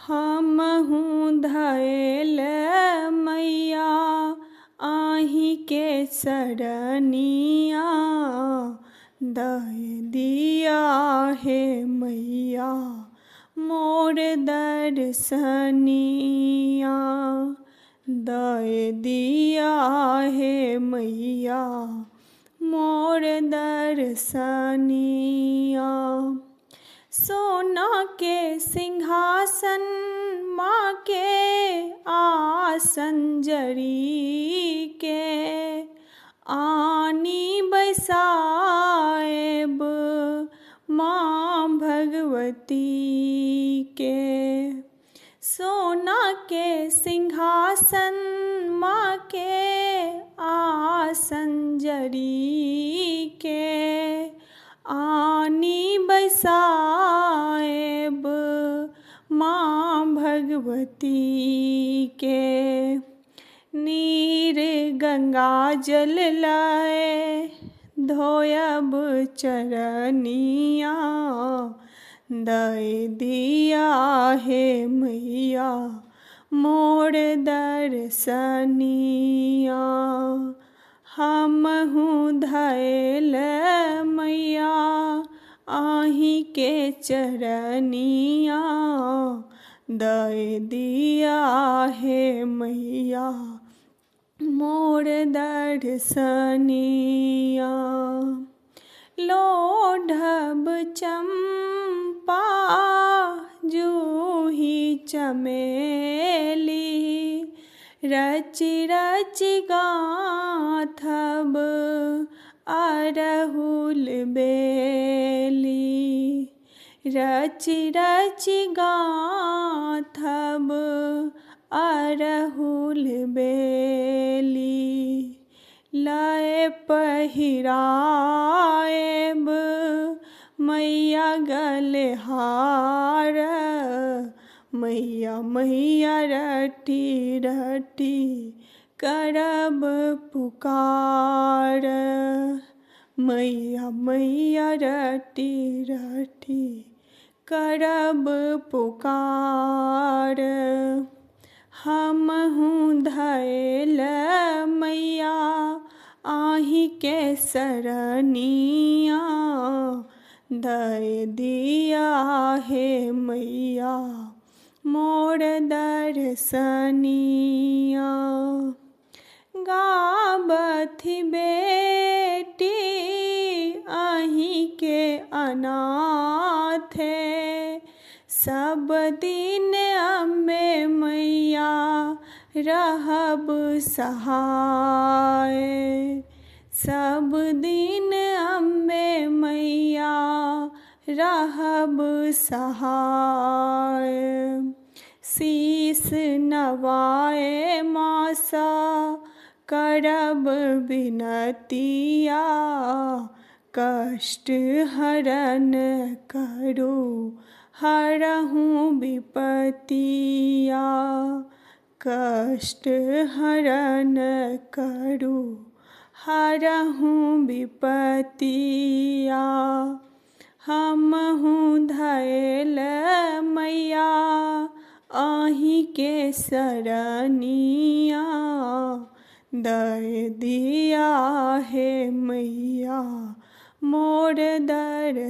हमहु धैल मैया आही के सरनिया, दय दिया हे मैया मोर दर्शनिया, दय दिया हे मैया मोर दर्शनिया। सोना के सिंहासन माँ के आसन जरी के, आनी बैसाएब माँ भगवती के। सोना के सिंहासन माँ के आसन जरी के, आनी बैसाएब माँ भगवती के। नीर गंगा जल लाए धोयब चरनिया, दय दिया हे मैया मोर दर्शनिया। हमहु धैल मैया आही के चरनिया, दय दिया हे मैया मोर दर्शनिया। लोढ़ब चंपा जूही चमेली, रचि रचि गाथब अरहुल बेली, रचि रचि गाथब अरहुल बेली। लय पहिराएब मैया गलहार, मैया मैया रटी रटी करब पुकार, मैया मैया रटी रटी करब पुकार। हमहु धैल मैया आही के सरनिया, दय दिया हे मैया मोर दर्शनिया। गाबथि बेटी आही के अनाथे, सब दिन अम्बे मैया रहब सहाय, सब दिन अम्बे मैया रहब सहाय। शीस नवाए मासा करब बिनतिया, कष्ट हरण करू हरहु विपतिया, कष्ट हरण करू हरहु विपतिया। हमहु धैल मैया आही के सरनिया, दय दिया हे मैया मोर दर्शनिया।